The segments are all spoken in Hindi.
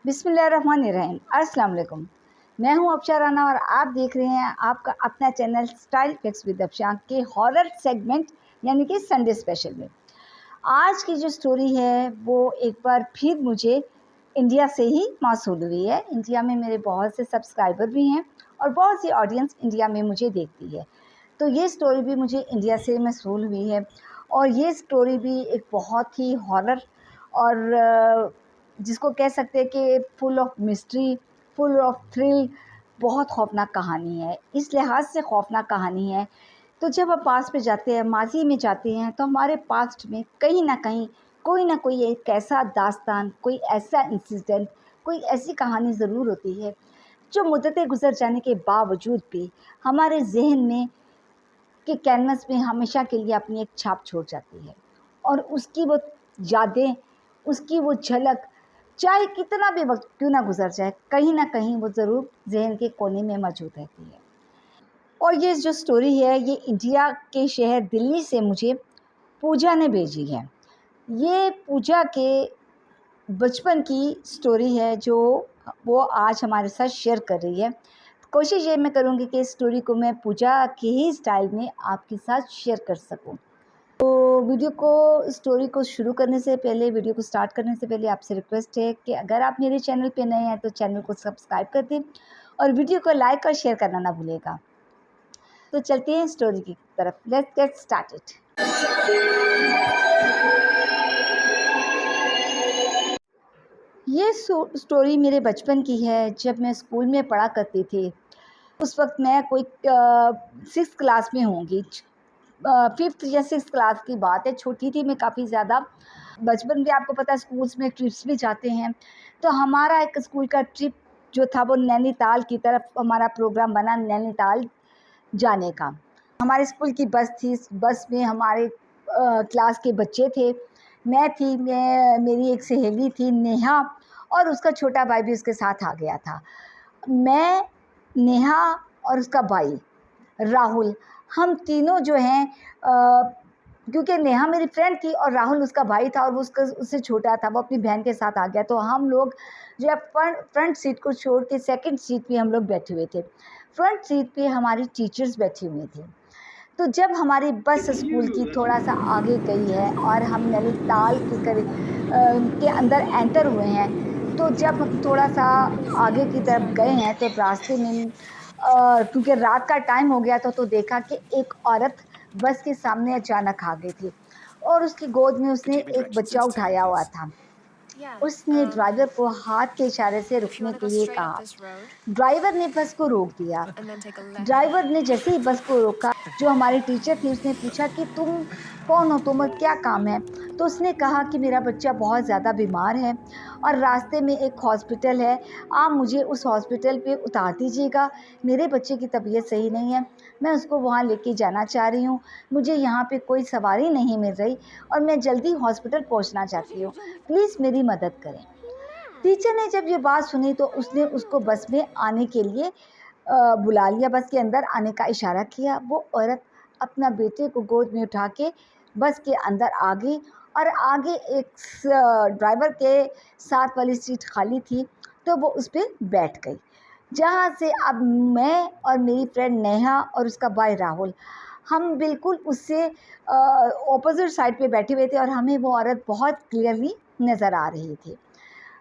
बिस्मिल्लाहिर्रहमानिर्रहीम। अस्सलाम वालेकुम। मैं हूं अफशा राना और आप देख रहे हैं आपका अपना channel style fix with Afsha के हॉरर सेगमेंट यानी कि संडे स्पेशल में। आज की जो स्टोरी है वो एक बार फिर मुझे इंडिया से ही मौसूल हुई है। इंडिया में मेरे बहुत से सब्सक्राइबर भी हैं और बहुत सी ऑडियंस इंडिया में मुझे देखती है, तो ये स्टोरी भी मुझे इंडिया से मौसूल हुई है। और ये स्टोरी भी एक बहुत ही हॉरर और जिसको कह सकते हैं कि full of mystery, full of thrill, बहुत खौफनाक कहानी है। इस लिहाज से खौफनाक कहानी है, तो जब हम पास्ट में जाते हैं, माजी में जाते हैं, तो हमारे पास्ट में कहीं ना कहीं कोई ना कोई एक ऐसा दास्तान, कोई ऐसा इंसिडेंट, कोई ऐसी कहानी ज़रूर होती है जो मुद्दतें गुजर जाने के बावजूद भी हमारे जहन में के कैनवस में हमेशा के लिए अपनी एक छाप छोड़ जाती है। और उसकी वो यादें, उसकी वो झलक, चाहे कितना भी वक्त क्यों ना गुजर जाए, कहीं ना कहीं वो ज़रूर जहन के कोने में मौजूद रहती है। और ये जो स्टोरी है ये इंडिया के शहर दिल्ली से मुझे पूजा ने भेजी है। ये पूजा के बचपन की स्टोरी है जो वो आज हमारे साथ शेयर कर रही है। कोशिश ये मैं करूँगी कि इस स्टोरी को मैं पूजा के ही स्टाइल में आपके साथ शेयर कर सकूँ। तो स्टोरी को शुरू करने से पहले, वीडियो को स्टार्ट करने से पहले आपसे रिक्वेस्ट है कि अगर आप मेरे चैनल पे नए हैं तो चैनल को सब्सक्राइब कर दें और वीडियो को लाइक और शेयर करना ना भूलेगा। तो चलते हैं स्टोरी की तरफ। Let's get started. ये स्टोरी मेरे बचपन की है, जब मैं स्कूल में पढ़ा करती थी। उस वक्त मैं कोई 6th क्लास में होंगी। 5th या 6th क्लास की बात है, छोटी थी मैं काफ़ी ज़्यादा। बचपन में आपको पता है स्कूल्स में ट्रिप्स भी जाते हैं, तो हमारा एक स्कूल का ट्रिप जो था वो नैनीताल की तरफ हमारा प्रोग्राम बना, नैनीताल जाने का। हमारे स्कूल की बस थी, बस में हमारे क्लास के बच्चे थे, मैं थी, मेरी एक सहेली थी नेहा और उसका छोटा भाई भी उसके साथ आ गया था। मैं, नेहा और उसका भाई राहुल, हम तीनों जो हैं क्योंकि नेहा मेरी फ्रेंड थी और राहुल उसका भाई था और वो उससे छोटा था, वो अपनी बहन के साथ आ गया, तो हम लोग जो है फ्रंट सीट को छोड़ के सेकंड सीट पे हम लोग बैठे हुए थे। फ्रंट सीट पे हमारी टीचर्स बैठी हुई थी। तो जब हमारी बस स्कूल की थोड़ा सा आगे गई है और हम नैनीताल के के अंदर एंटर हुए हैं, तो जब हम थोड़ा सा आगे की तरफ गए हैं तो रास्ते में क्योंकि रात का टाइम हो गया था, तो देखा कि एक औरत बस के सामने अचानक आ गई थी और उसकी गोद में उसने एक बच्चा उठाया हुआ था। उसने ड्राइवर को हाथ के इशारे से रुकने के लिए कहा। ड्राइवर ने बस को रोक दिया। ड्राइवर ने जैसे ही बस को रोका, जो हमारी टीचर थी उसने पूछा कि तुम कौन हो, तुम क्या काम है। तो उसने कहा कि मेरा बच्चा बहुत ज़्यादा बीमार है और रास्ते में एक हॉस्पिटल है, आप मुझे उस हॉस्पिटल पे उतार दीजिएगा। मेरे बच्चे की तबीयत सही नहीं है, मैं उसको वहाँ लेके जाना चाह रही हूँ, मुझे यहाँ पे कोई सवारी नहीं मिल रही और मैं जल्दी हॉस्पिटल पहुँचना चाहती हूँ, प्लीज़ मेरी मदद करें। टीचर ने जब ये बात सुनी तो उसने उसको बस में आने के लिए बुला लिया, बस के अंदर आने का इशारा किया। वो औरत अपना बेटे को गोद में उठा के बस के अंदर आ गई और आगे एक ड्राइवर के साथ वाली सीट खाली थी, तो वो उस पर बैठ गई। जहाँ से अब मैं और मेरी फ्रेंड नेहा और उसका भाई राहुल, हम बिल्कुल उससे ऑपोजिट साइड पे बैठे हुए थे और हमें वो औरत बहुत क्लियरली नज़र आ रही थी।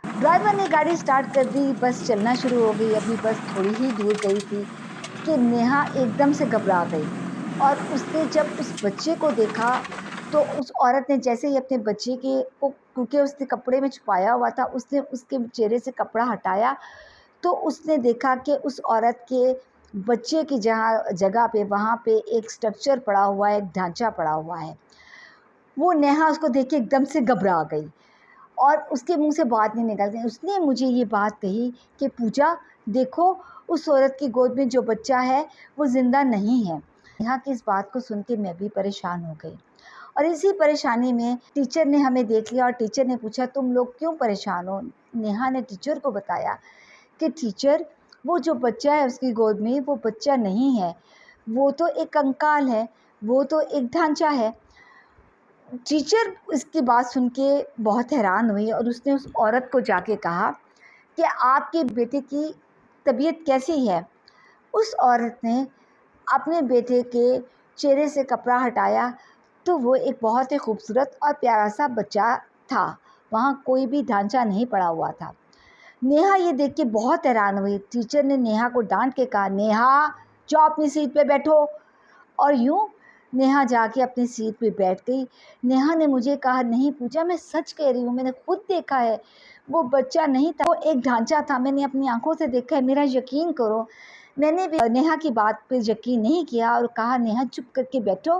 ड्राइवर ने गाड़ी स्टार्ट कर दी, बस चलना शुरू हो गई। अभी बस थोड़ी ही दूर गई थी कि नेहा एकदम से घबरा गई और उसने जब उस बच्चे को देखा, तो उस औरत ने जैसे ही अपने बच्चे के को, क्योंकि उसने कपड़े में छुपाया हुआ था, उसने उसके चेहरे से कपड़ा हटाया, तो उसने देखा कि उस औरत के बच्चे की जगह पे वहाँ पे एक स्ट्रक्चर पड़ा हुआ है, एक ढांचा पड़ा हुआ है। वो नेहा उसको देख के एकदम से घबरा गई और उसके मुंह से बात नहीं निकल गई। उसने मुझे ये बात कही कि पूजा देखो, उस औरत की गोद में जो बच्चा है वो ज़िंदा नहीं है। नेहा की इस बात को सुन के मैं भी परेशान हो गई और इसी परेशानी में टीचर ने हमें देख लिया और टीचर ने पूछा तुम लोग क्यों परेशान हो। नेहा ने टीचर को बताया कि टीचर, वो जो बच्चा है उसकी गोद में, वो बच्चा नहीं है, वो तो एक कंकाल है, वो तो एक ढांचा है। टीचर इसकी बात सुन के बहुत हैरान हुई और उसने उस औरत को जाके कहा कि आपके बेटे की तबीयत कैसी है। उस औरत ने अपने बेटे के चेहरे से कपड़ा हटाया तो वो एक बहुत ही खूबसूरत और प्यारा सा बच्चा था। वहाँ कोई भी ढांचा नहीं पड़ा हुआ था। नेहा ये देख के बहुत हैरान हुई। टीचर ने नेहा को डांट के कहा, नेहा जाओ अपनी सीट पे बैठो। और यूँ नेहा जाके अपनी सीट पे बैठ गई। नेहा ने मुझे कहा, नहीं पूजा, मैं सच कह रही हूँ, मैंने खुद देखा है। वो बच्चा नहीं था, वो एक ढांचा था। मैंने अपनी आंखों से देखा है, मेरा यकीन करो। मैंने भी नेहा की बात पे यकीन नहीं किया और कहा, नेहा चुप करके बैठो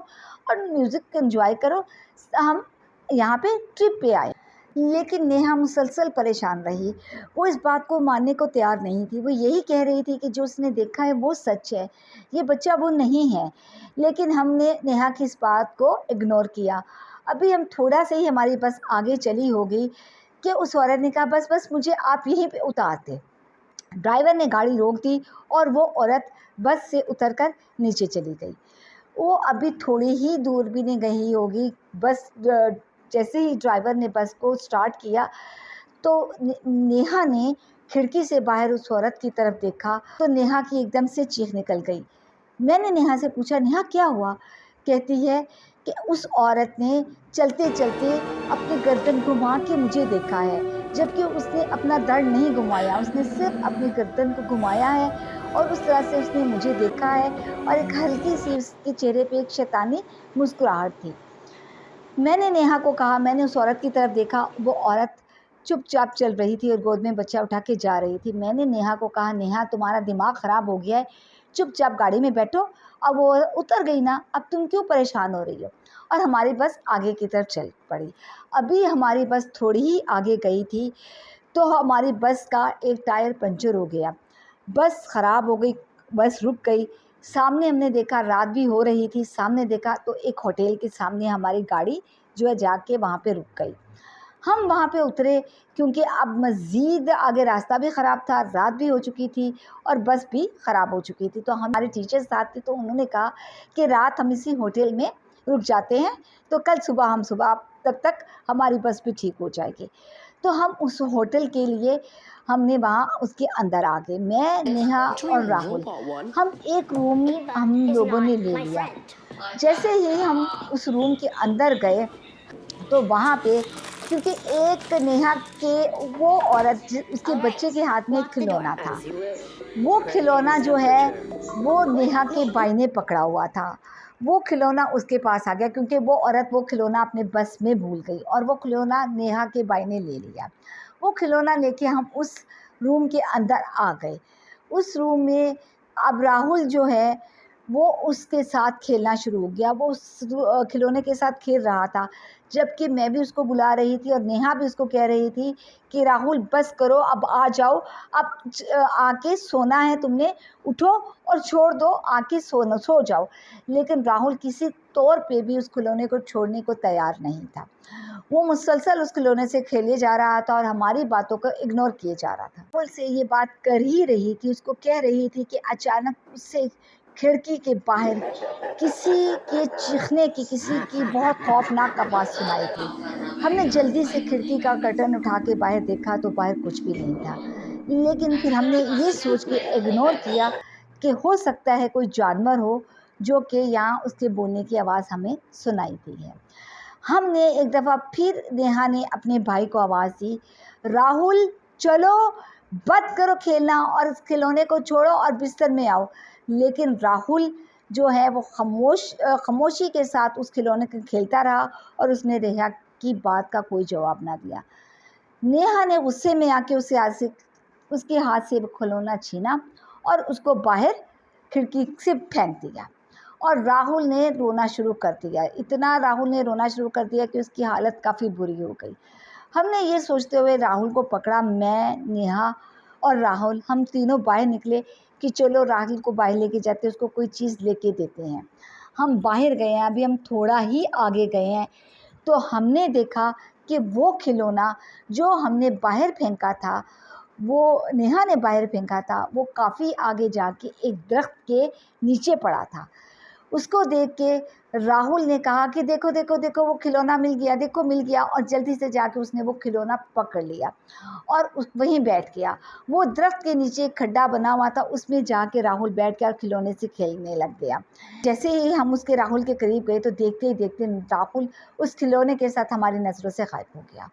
और म्यूज़िक एंजॉय करो, हम यहाँ पे ट्रिप पे आए। लेकिन नेहा मुसलसल परेशान रही। वो इस बात को मानने को तैयार नहीं थी। वो यही कह रही थी कि जो उसने देखा है वो सच है, ये बच्चा वो नहीं है। लेकिन हमने नेहा की इस बात को इग्नोर किया। अभी हम थोड़ा से ही हमारी बस आगे चली होगी कि उस औरत ने कहा, बस बस मुझे आप यहीं पे उतार दें। ड्राइवर ने गाड़ी रोक दी और वो औरत बस से उतरकर नीचे चली गई। वो अभी थोड़ी ही दूर भी नहीं गई होगी। बस जैसे ही ड्राइवर ने बस को स्टार्ट किया तो नेहा ने खिड़की से बाहर उस औरत की तरफ देखा तो नेहा की एकदम से चीख निकल गई। मैंने नेहा से पूछा, नेहा क्या हुआ? कहती है कि उस औरत ने चलते चलते अपनी गर्दन घुमा के मुझे देखा है, जबकि उसने अपना धड़ नहीं घुमाया, उसने सिर्फ अपनी गर्दन को घुमाया है और उस तरह से उसने मुझे देखा है और एक हल्की सी उसके चेहरे पे एक शैतानी मुस्कुराहट थी। मैंने नेहा को कहा, मैंने उस औरत की तरफ देखा, वो औरत चुपचाप चल रही थी और गोद में बच्चा उठा के जा रही थी। मैंने नेहा को कहा, नेहा तुम्हारा दिमाग ख़राब हो गया है, चुपचाप गाड़ी में बैठो। अब वो उतर गई ना, अब तुम क्यों परेशान हो रही हो? और हमारी बस आगे की तरफ चल पड़ी। अभी हमारी बस थोड़ी ही आगे गई थी तो हमारी बस का एक टायर पंचर हो गया। बस ख़राब हो गई, बस रुक गई। सामने हमने देखा, रात भी हो रही थी, सामने देखा तो एक होटल के सामने हमारी गाड़ी जो है जाके वहाँ पे रुक गई। हम वहाँ पे उतरे क्योंकि अब मज़ीद आगे रास्ता भी ख़राब था, रात भी हो चुकी थी और बस भी ख़राब हो चुकी थी। तो हमारे टीचर साथ थे तो उन्होंने कहा कि रात हम इसी होटल में रुक जाते हैं, तो कल सुबह हम सुबह तब तक हमारी बस भी ठीक हो जाएगी। तो हम उस होटल के लिए हमने वहाँ उसके अंदर आ गए। मैं, नेहा और राहुल, हम एक रूम हम लोगों ने ले लिया। जैसे ही हम उस रूम के अंदर गए तो वहाँ पे, क्योंकि एक नेहा के वो औरत उसके बच्चे के हाथ में एक खिलौना था। वो खिलौना जो है वो नेहा के भाई ने पकड़ा हुआ था। वो खिलौना उसके पास आ गया क्योंकि वो औरत वो खिलौना अपने बस में भूल गई और वो खिलौना नेहा के भाई ने ले लिया। वो खिलौना लेके हम उस रूम के अंदर आ गए। उस रूम में अब राहुल जो है वो उसके साथ खेलना शुरू हो गया। वो उस खिलौने के साथ खेल रहा था, जबकि मैं भी उसको बुला रही थी और नेहा भी उसको कह रही थी कि राहुल बस करो, अब आ जाओ, अब आके सोना है तुमने, उठो और छोड़ दो, आके सो जाओ। लेकिन राहुल किसी तौर पे भी उस खिलौने को छोड़ने को तैयार नहीं था। वो मुसलसल उस खिलौने से खेले जा रहा था और हमारी बातों को इग्नोर किए जा रहा था। राहुल से ये बात कर ही रही थी, उसको कह रही थी कि अचानक उससे खिड़की के बाहर किसी के चीखने की, किसी की बहुत खौफनाक आवाज़ सुनाई थी। हमने जल्दी से खिड़की का कर्टन उठा के बाहर देखा तो बाहर कुछ भी नहीं था। लेकिन फिर हमने ये सोच के इग्नोर किया कि हो सकता है कोई जानवर हो जो कि यहाँ उसके बोलने की आवाज़ हमें सुनाई दी है। हमने एक दफ़ा फिर नेहा ने अपने भाई को आवाज़ दी, राहुल चलो, बंद करो खेलना और इस खिलौने को छोड़ो और बिस्तर में आओ। लेकिन राहुल जो है वो खामोशी के साथ उस खिलौने को खेलता रहा और उसने नेहा की बात का कोई जवाब ना दिया। नेहा ने गुस्से में आके उसके हाथ से वो खिलौना छीना और उसको बाहर खिड़की से फेंक दिया और राहुल ने रोना शुरू कर दिया। इतना राहुल ने रोना शुरू कर दिया कि उसकी हालत काफ़ी बुरी हो गई। हमने ये सोचते हुए राहुल को पकड़ा, मैं, नेहा और राहुल, हम तीनों बाहर निकले कि चलो राहुल को बाहर लेके जाते, उसको कोई चीज़ लेके देते हैं। हम बाहर गए हैं, अभी हम थोड़ा ही आगे गए हैं तो हमने देखा कि वो खिलौना जो हमने बाहर फेंका था, वो नेहा ने बाहर फेंका था, वो काफ़ी आगे जाके एक दरख्त के नीचे पड़ा था। उसको देख के राहुल ने कहा कि देखो देखो देखो वो खिलौना मिल गया, देखो मिल गया, और जल्दी से जाके उसने वो खिलौना पकड़ लिया और वहीं बैठ गया। वो दरख्त के नीचे एक खड्डा बना हुआ था, उसमें जाके राहुल बैठ गया और खिलौने से खेलने लग गया। जैसे ही हम उसके राहुल के करीब गए तो देखते ही देखते राहुल उस खिलौने के साथ हमारी नज़रों से गायब हो गया।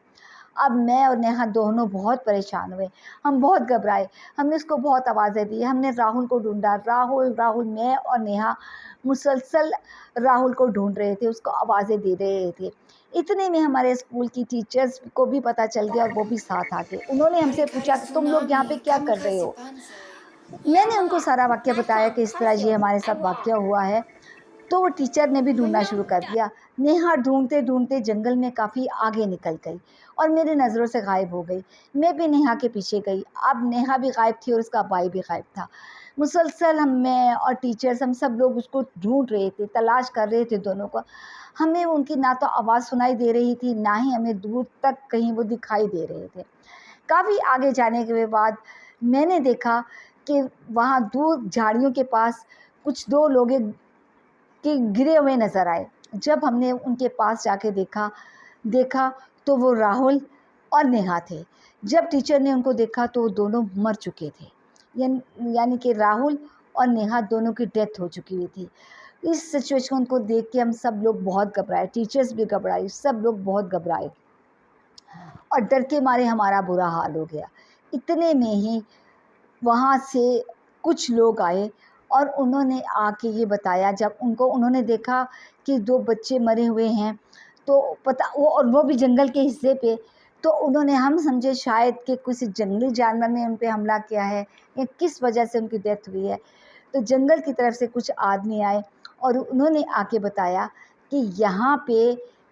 अब मैं और नेहा दोनों बहुत परेशान हुए, हम बहुत घबराए, हमने उसको बहुत आवाज़ें दी, हमने राहुल को ढूंढा, राहुल राहुल, मैं और नेहा मुसलसल राहुल को ढूंढ रहे थे, उसको आवाज़ें दे रहे थे। इतने में हमारे स्कूल की टीचर्स को भी पता चल गया और वो भी साथ आ गए। उन्होंने हमसे Hari-hari पूछा कि तुम लोग यहाँ पे tsunami, क्या kamu कर रहे kasih हो? panse. मैंने उनको Yalla, सारा वाक़या बताया कि इस तरह ये action, हमारे साथ वाक़या award. हुआ है। तो वो टीचर ने भी ढूँढना शुरू कर Menangkan. दिया। नेहा ढूँढते-ढूँढते जंगल में काफ़ी आगे निकल गई और मेरी नज़रों से गायब हो गई। मैं भी नेहा के पीछे गई। अब नेहा भी गायब थी और उसका भाई भी गायब था। मुसलसल मैं और टीचर्स हम सब लोग उसको ढूँढ रहे थे, तलाश कर रहे थे दोनों को। हमें उनकी ना तो आवाज़ सुनाई दे रही थी, ना ही हमें दूर तक कहीं वो दिखाई दे रहे थे। काफ़ी आगे जाने के बाद मैंने देखा कि वहाँ दूर झाड़ियों के पास कुछ 2 लोग के गिरे हुए नज़र आए। जब हमने उनके पास जाके देखा तो वो राहुल और नेहा थे। जब टीचर ने उनको देखा तो वो दोनों मर चुके थे। यानी कि राहुल और नेहा दोनों की डेथ हो चुकी हुई थी। इस सिचुएशन को देख के हम सब लोग बहुत घबराए, टीचर्स भी घबराई, सब लोग बहुत घबराए और डर के मारे हमारा बुरा हाल हो गया। इतने में ही वहाँ से कुछ लोग आए और उन्होंने आके ये बताया, जब उन्होंने देखा कि 2 बच्चे मरे हुए हैं, तो वो भी जंगल के हिस्से पे, तो उन्होंने, हम समझे शायद कि किसी जंगली जानवर ने उन पे हमला किया है या किस वजह से उनकी डेथ हुई है। तो जंगल की तरफ से कुछ आदमी आए और उन्होंने आके बताया कि यहाँ पे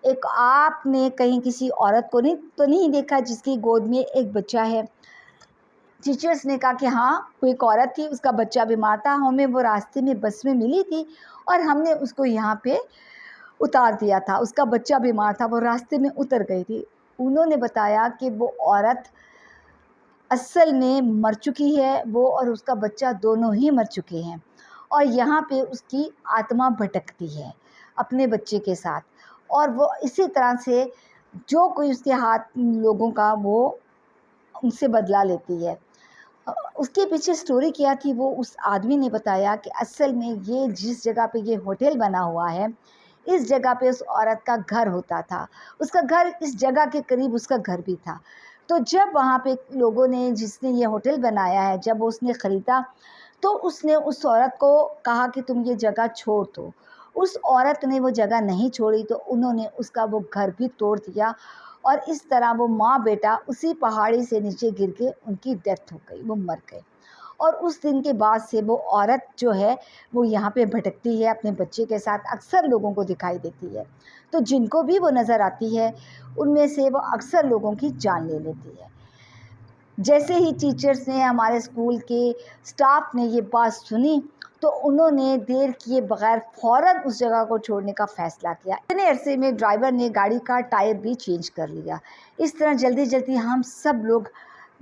एक, आपने कहीं किसी औरत को नहीं देखा जिसकी गोद में एक बच्चा है? टीचर्स ने कहा कि हाँ, कोई एक औरत थी, उसका बच्चा बीमार था, हमें वो रास्ते में बस में मिली थी और हमने उसको यहाँ पे उतार दिया था। उसका बच्चा बीमार था, वो रास्ते में उतर गई थी। उन्होंने बताया कि वो औरत असल में मर चुकी है, वो और उसका बच्चा दोनों ही मर चुके हैं और यहाँ पे उसकी आत्मा भटकती है अपने बच्चे के साथ, और वो इसी तरह से जो कोई उसके हाथ लोगों का वो उनसे बदला लेती है। उसके पीछे स्टोरी क्या थी वो उस आदमी ने बताया कि असल में ये जिस जगह पे ये होटल बना हुआ है, इस जगह पे उस औरत का घर होता था। उसका घर इस जगह के करीब उसका घर भी था। तो जब वहाँ पे लोगों ने, जिसने ये होटल बनाया है, जब उसने ख़रीदा तो उसने उस औरत को कहा कि तुम ये जगह छोड़ दो। उस औरत ने वो जगह नहीं छोड़ी तो उन्होंने उसका वो घर भी तोड़ दिया और इस तरह वो माँ बेटा उसी पहाड़ी से नीचे गिर के उनकी डेथ हो गई, वो मर गए। और उस दिन के बाद से वो औरत जो है वो यहाँ पे भटकती है अपने बच्चे के साथ, अक्सर लोगों को दिखाई देती है। तो जिनको भी वो नज़र आती है उनमें से वो अक्सर लोगों की जान ले लेती है। जैसे ही टीचर्स ने, हमारे स्कूल के स्टाफ ने ये बात सुनी तो उन्होंने देर किए बगैर फ़ौरन उस जगह को छोड़ने का फ़ैसला किया। इतने अरसे में ड्राइवर ने गाड़ी का टायर भी चेंज कर लिया। इस तरह जल्दी-जल्दी हम सब लोग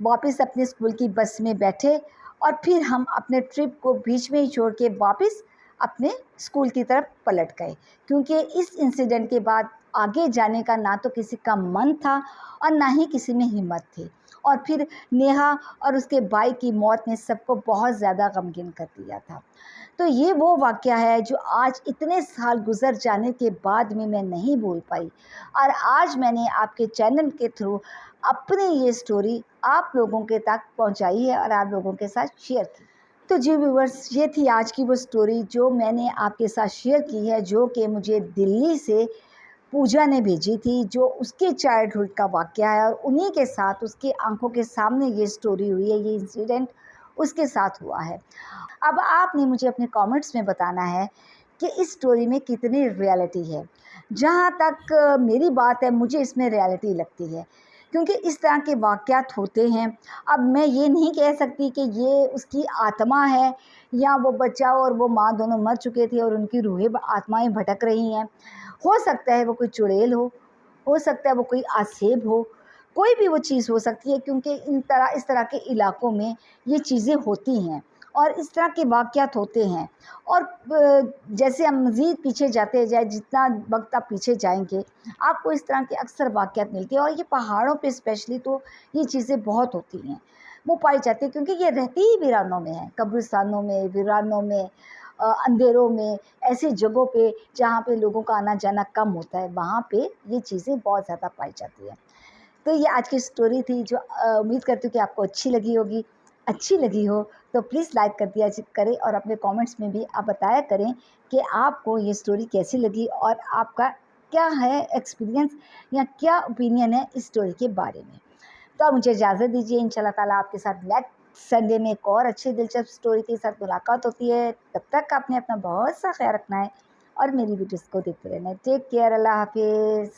वापस अपने स्कूल की बस में बैठे और फिर हम अपने ट्रिप को बीच में ही छोड़ के वापस अपने स्कूल की तरफ पलट गए, क्योंकि इस इंसिडेंट के बाद आगे जाने का ना तो किसी का मन था और ना ही किसी में हिम्मत थी। और फिर नेहा और उसके भाई की मौत ने सबको बहुत ज़्यादा गमगीन कर दिया था। तो ये वो वाक़या है जो आज इतने साल गुज़र जाने के बाद में मैं नहीं भूल पाई और आज मैंने आपके चैनल के थ्रू अपनी ये स्टोरी आप लोगों के तक पहुंचाई है और आप लोगों के साथ शेयर की। तो जी व्यूअर्स, ये थी आज की वो स्टोरी जो मैंने आपके साथ शेयर की है, जो कि मुझे दिल्ली से पूजा ने भेजी थी, जो उसके चाइल्डहुड का वाक़या है और उन्हीं के साथ उसकी आँखों के सामने ये स्टोरी हुई है, ये इंसिडेंट उसके साथ हुआ है। अब आपने मुझे अपने कमेंट्स में बताना है कि इस स्टोरी में कितनी रियलिटी है। जहाँ तक मेरी बात है, मुझे इसमें रियलिटी लगती है, क्योंकि इस तरह के वाक़यात होते हैं। अब मैं ये नहीं कह सकती कि ये उसकी आत्मा है या वो बच्चा और वो माँ दोनों मर चुके थे और उनकी रूहें आत्माएँ भटक रही हैं। हो सकता है वो कोई चुड़ैल हो सकता है वो कोई आसेब हो, कोई भी वो चीज़ हो सकती है, क्योंकि इस तरह के इलाकों में ये चीज़ें होती हैं और इस तरह के वाक़यात होते हैं। और जैसे हम मज़ीद पीछे जाते जाए, जितना वक़्त आप पीछे जाएँगे, आपको इस तरह के अक्सर वाक़यात मिलते हैं। और ये पहाड़ों पे स्पेशली तो ये चीज़ें बहुत होती हैं, वो पाई जाती हैं, क्योंकि ये रहती ही वीरानों में है, कब्रिस्तानों में, वीरानों में, अंधेरों में, ऐसी जगहों पे जहाँ पे लोगों का आना-जाना कम होता है, वहाँ पे ये चीज़ें बहुत ज़्यादा पाई जाती हैं। तो ये आज की स्टोरी थी, जो उम्मीद करती हूँ कि आपको अच्छी लगी होगी। अच्छी लगी हो तो प्लीज़ लाइक कर दिया करें, और अपने कमेंट्स में भी आप बताया करें कि आपको ये स्टोरी कैसी लगी और आपका क्या है एक्सपीरियंस या क्या ओपिनियन है इस स्टोरी के बारे में। तो आप मुझे इजाज़त दीजिए, इंशाल्लाह ताला आपके साथ नेक्स्ट संडे में एक और अच्छी दिलचस्प स्टोरी के साथ मुलाकात होती है। तब तक आपने अपना बहुत सा ख्याल रखना है और मेरी वीडियोज़ को देखते रहना है। टेक केयर, अल्लाह हाफ़िज़।